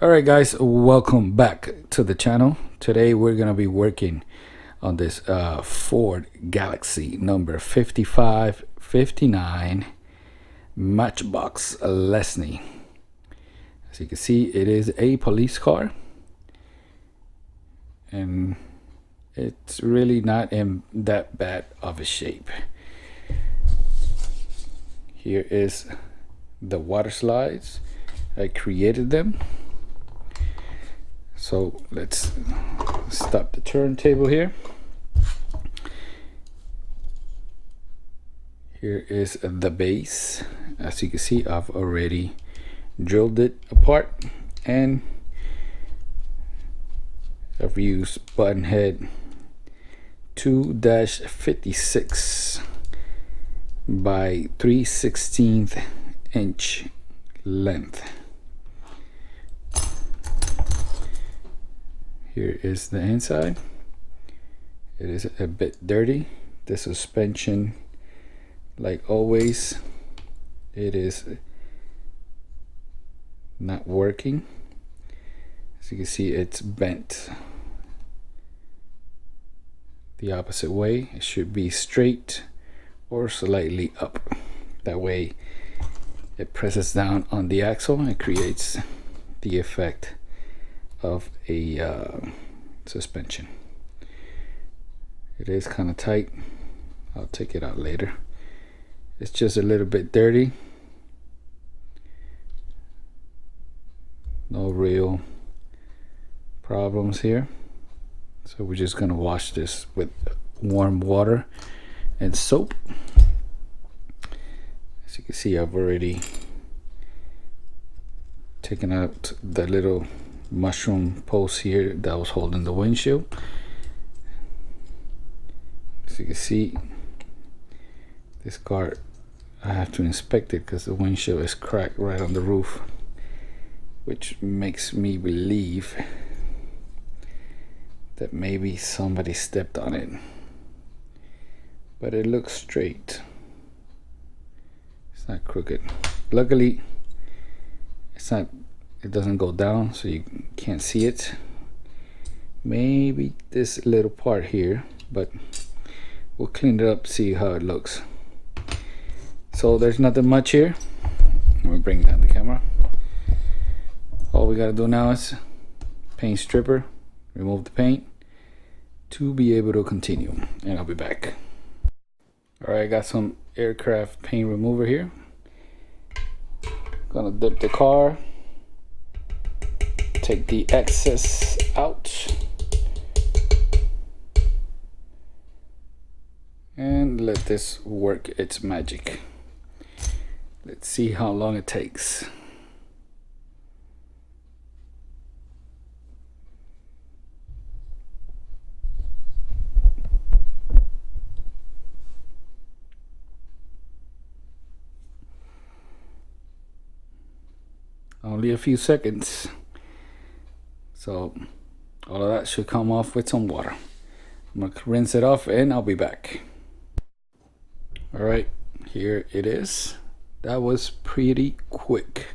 Alright guys, welcome back to the channel. Today we're going to be working on this Ford Galaxie number 5559 Matchbox Lesney. As you can see, it is a police car and it's really not in that bad of a shape. Here is the water slides. I created them. So let's stop the turntable here. Here is the base. As you can see, I've already drilled it apart, and I've used button head 2-56 by 3/16 inch length. Here is the inside. It is a bit dirty. The suspension, like always, it is not working. As you can see, it's bent the opposite way. It should be straight or slightly up. That way it presses down on the axle and creates the effect of a suspension. It is kind of tight. I'll take it out later. It's just a little bit dirty. No real problems here. So we're just gonna wash this with warm water and soap. As you can see, I've already taken out the little mushroom post here that was holding the windshield. As you can see, this car, I have to inspect it because the windshield is cracked right on the roof, which makes me believe that maybe somebody stepped on it, but it looks straight. It's not crooked. Luckily it's not, it doesn't go down so you can't see it. Maybe this little part here, but we'll clean it up, see how it looks. So there's nothing much here. Let me bring down the camera. All we gotta do now is paint stripper, remove the paint to be able to continue, and I'll be back. All right, I got some aircraft paint remover here. Gonna dip the car, take the excess out, and let this work its magic. Let's see how long it takes. Only a few seconds. So all of that should come off with some water. I'm gonna rinse it off and I'll be back. All right, here it is. That was pretty quick.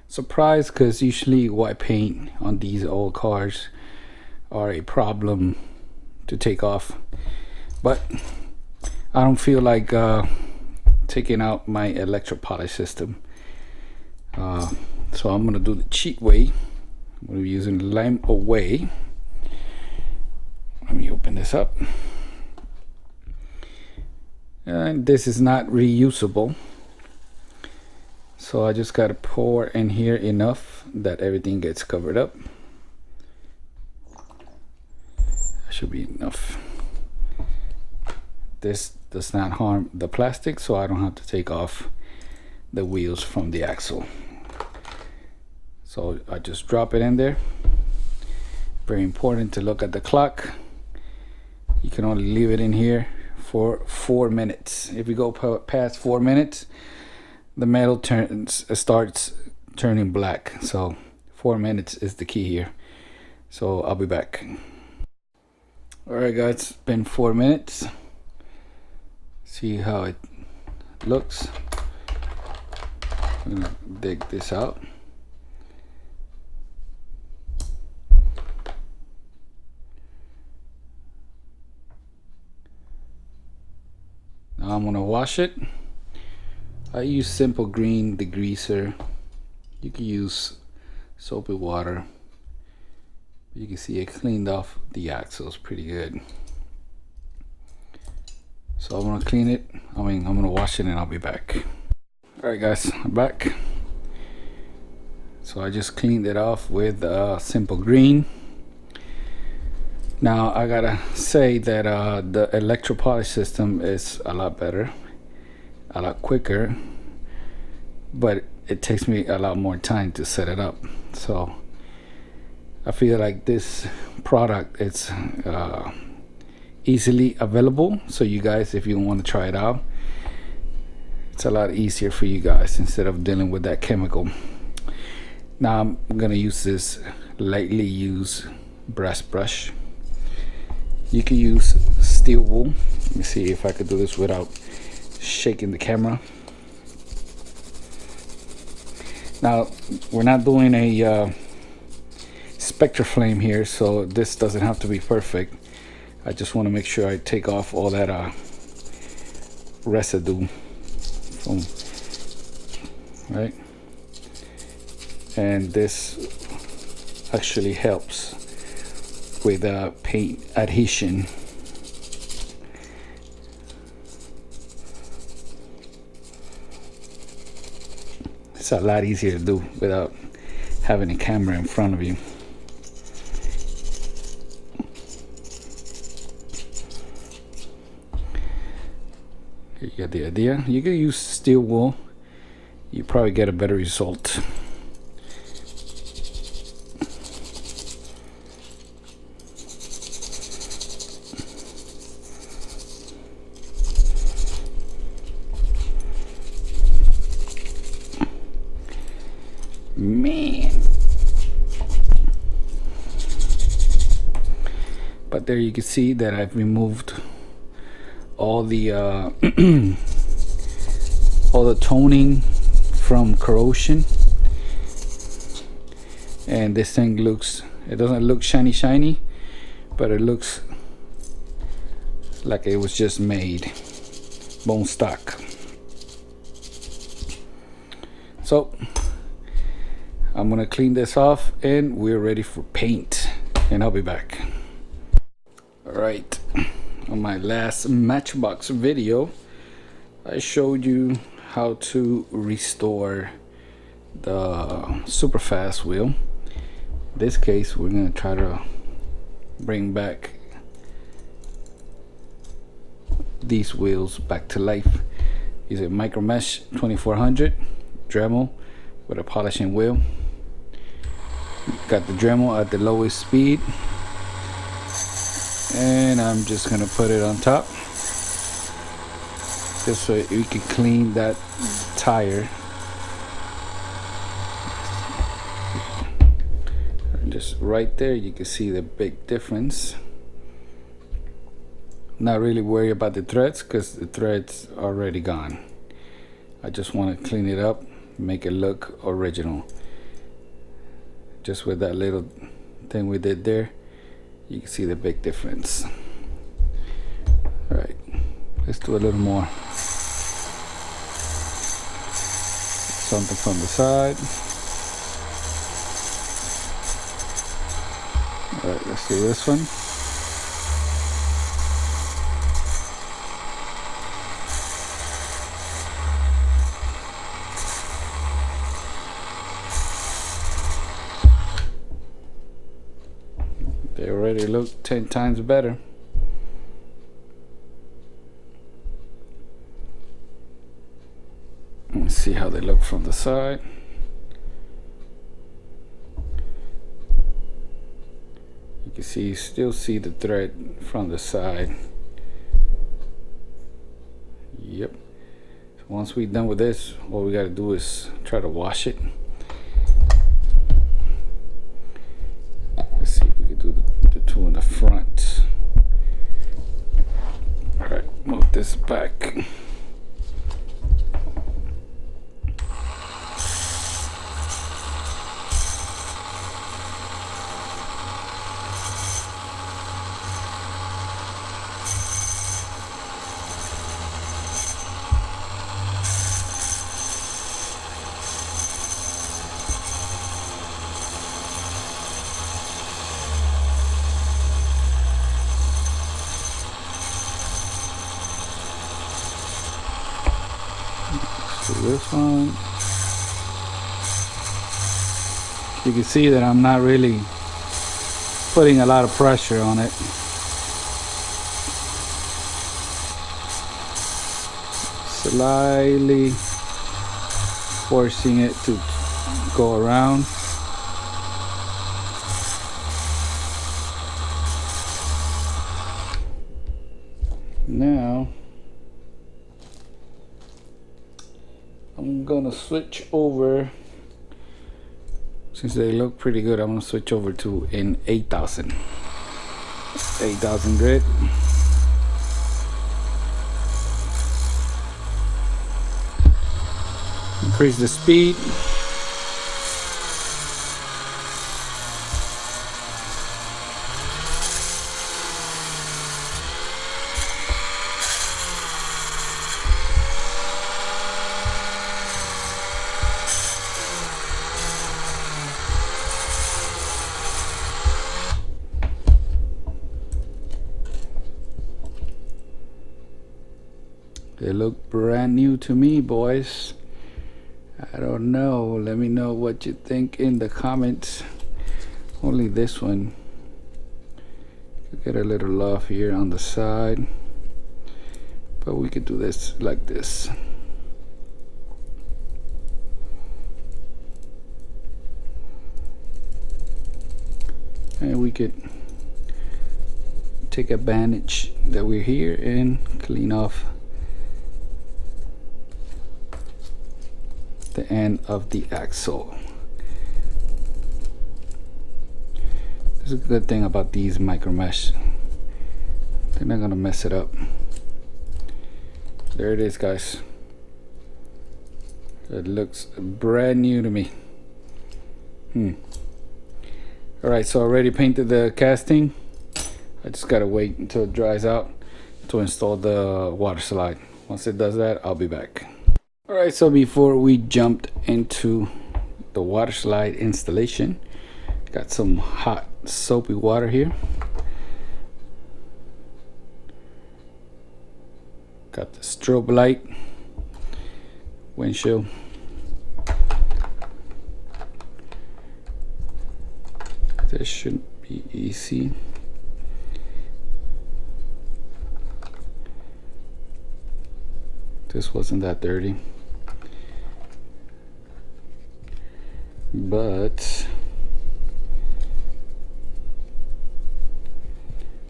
Surprised, because usually white paint on these old cars are a problem to take off, but I don't feel like taking out my electro polish system. So I'm gonna do the cheat way. I'm gonna be using Lime Away. Let me open this up. And this is not reusable, so I just gotta pour in here enough that everything gets covered up. That should be enough. This does not harm the plastic, so I don't have to take off the wheels from the axle. So I just drop it in there. Very important to look at the clock. You can only leave it in here for 4 minutes. If you go past 4 minutes, the metal starts turning black. So 4 minutes is the key here. So I'll be back. All right guys, it's been 4 minutes. See how it looks. I'm gonna dig this out. Now I'm gonna wash it. I use Simple Green degreaser. You can use soapy water. You can see it cleaned off the axles pretty good. So I'm gonna clean it. I'm gonna wash it and I'll be back. Alright guys, I'm back. So I just cleaned it off with Simple Green. Now I gotta say that the electro polish system is a lot better, a lot quicker, but it takes me a lot more time to set it up. So I feel like this product it's easily available. So you guys, if you want to try it out, it's a lot easier for you guys instead of dealing with that chemical. Now I'm gonna use this lightly used brass brush. You can use steel wool. Let me see if I could do this without shaking the camera. Now we're not doing a spectre flame here, so this doesn't have to be perfect. I just want to make sure I take off all that residue from, right? And this actually helps with paint adhesion. It's a lot easier to do without having a camera in front of you. You get the idea. You can use steel wool. You probably get a better result. Man, but there you can see that I've removed all the all the toning from corrosion, and this thing looks, it doesn't look shiny, but it looks like it was just made bone stock. So I'm gonna clean this off and we're ready for paint, and I'll be back. All right, on my last Matchbox video I showed you how to restore the super fast wheel. In this case we're gonna try to bring back these wheels back to life using micro mesh 2400 Dremel with a polishing wheel. Got the Dremel at the lowest speed, and I'm just gonna put it on top just so we can clean that tire. And just right there you can see the big difference. Not really worried about the threads because the threads are already gone. I just want to clean it up, make it look original. Just with that little thing we did there, you can see the big difference. All right, let's do a little more. Something from the side. All right, let's do this one. They already look 10 times better. Let's see how they look from the side. You can see, you still see the thread from the side. Yep. So once we're done with this, all we got to do is try to wash it. Let's see if we can do the two in the front. All right, move this back. So this one, you can see that I'm not really putting a lot of pressure on it. Slightly forcing it to go around. Now I'm gonna switch over, since they look pretty good, I'm gonna switch over to an 8000 grit. Increase the speed. They look brand new to me, boys. I don't know. Let me know what you think in the comments. Only this one. Get a little love here on the side. But we could do this like this. And we could take advantage that we're here and clean off the end of the axle. This is a good thing about these micro mesh. They're not gonna mess it up. There it is, guys. It looks brand new to me. Alright, so I already painted the casting. I just gotta wait until it dries out to install the water slide. Once it does that, I'll be back. Alright, so before we jumped into the water slide installation, got some hot soapy water here. Got the strobe light, windshield. This should be easy. This wasn't that dirty. But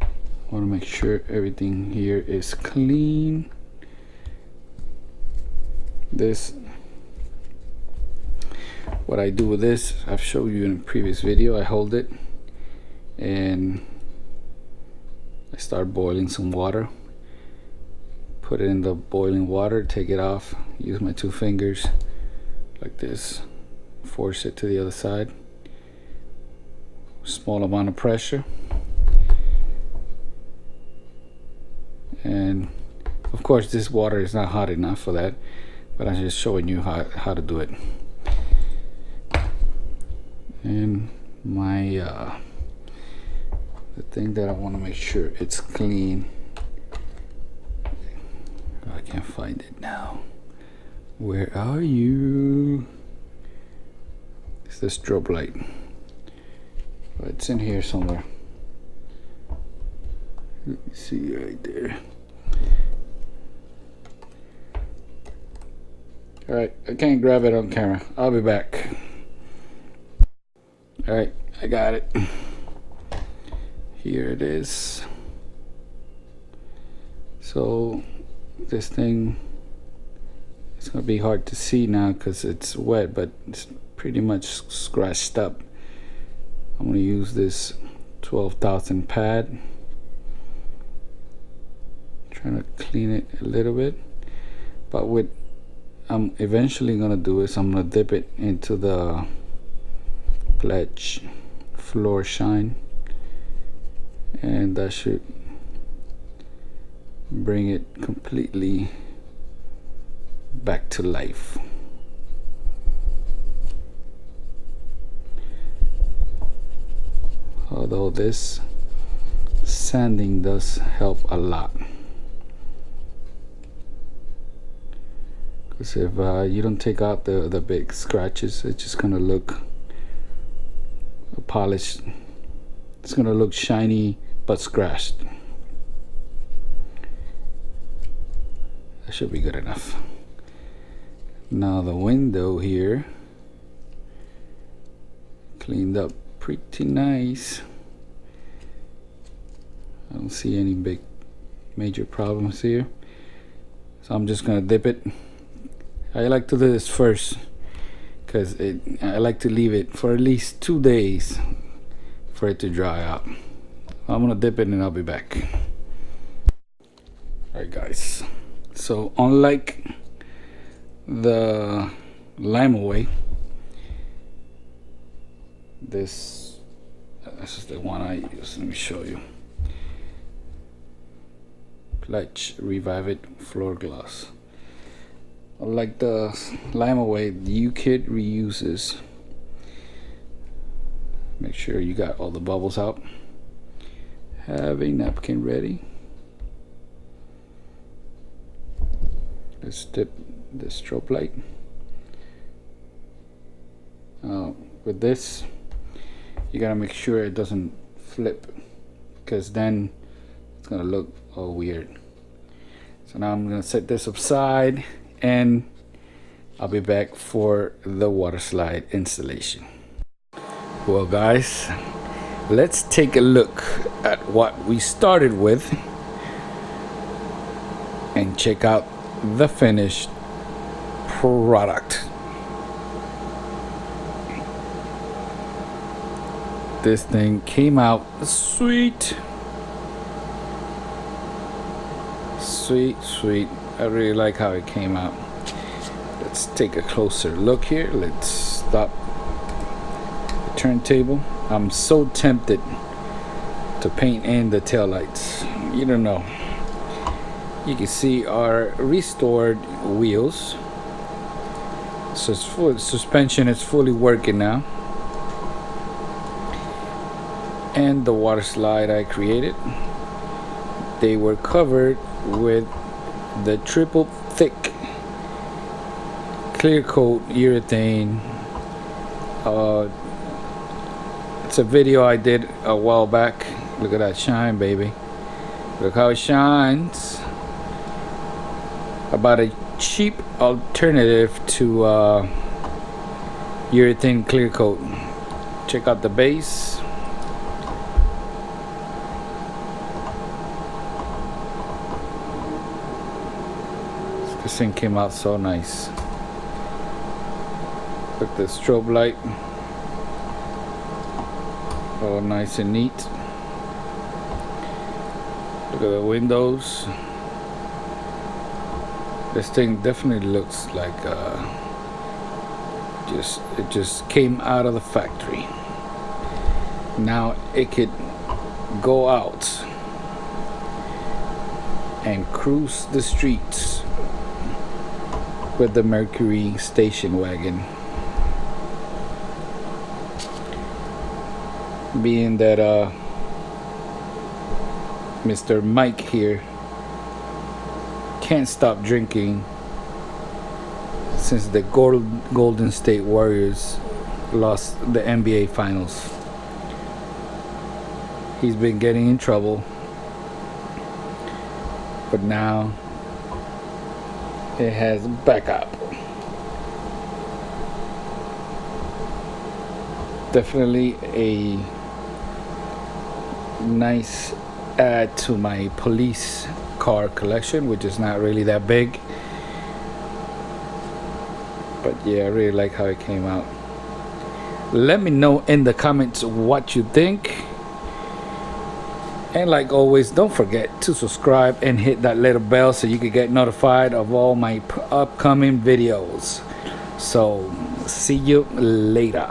I want to make sure everything here is clean. This, what I do with this, I've showed you in a previous video. I hold it and I start boiling some water. Put it in the boiling water, take it off, use my 2 fingers like this, force it to the other side. Small amount of pressure. And of course this water is not hot enough for that, but I'm just showing you how to do it. And my the thing that I want to make sure it's clean, I can't find it now. Where are you? It's the strobe light. It's in here somewhere. Let me see right there. Alright, I can't grab it on camera. I'll be back. Alright, I got it. Here it is. So this thing, it's gonna be hard to see now because it's wet, but it's pretty much scratched up. I'm gonna use this 12,000 pad. Trying to clean it a little bit, but what I'm eventually gonna do is I'm gonna dip it into the Pledge Floor Shine, and that should bring it completely back to life. Although this sanding does help a lot. because if you don't take out the big scratches, it's just gonna look polished. It's gonna look shiny but scratched. That should be good enough. Now the window here, cleaned up pretty nice. I don't see any big major problems here, so I'm just gonna dip it. I like to do this first because I like to leave it for at least 2 days for it to dry out. I'm gonna dip it and I'll be back. Alright guys, so unlike the lime away, this is the one I use. Let me show you. Clutch Revive It Floor Gloss. Like the lime away, the U-Kit reuses. Make sure you got all the bubbles out. Have a napkin ready. Let's dip the strobe light. With this, you gotta make sure it doesn't flip, because then it's gonna look all weird. So now I'm gonna set this aside and I'll be back for the water slide installation. Well guys, let's take a look at what we started with and check out the finished product. This thing came out sweet. Sweet. I really like how it came out. Let's take a closer look here. Let's stop the turntable. I'm so tempted to paint in the taillights. You don't know. You can see our restored wheels. So it's full suspension is fully working now. And the water slide I created, they were covered with the triple thick clear coat urethane. It's a video I did a while back. Look at that shine, baby. Look how it shines. About a cheap alternative to urethane clear coat. Check out the base. This thing came out so nice. Look at the strobe light. All nice and neat. Look at the windows. This thing definitely looks like it just came out of the factory. Now it could go out and cruise the streets with the Mercury station wagon. Being that Mr. Mike here can't stop drinking since the Golden State Warriors lost the NBA Finals. He's been getting in trouble, but now it has backup. Definitely a nice add to my police car collection, which is not really that big. But yeah, I really like how it came out. Let me know in the comments what you think. And like always, don't forget to subscribe and hit that little bell so you can get notified of all my upcoming videos. So see you later.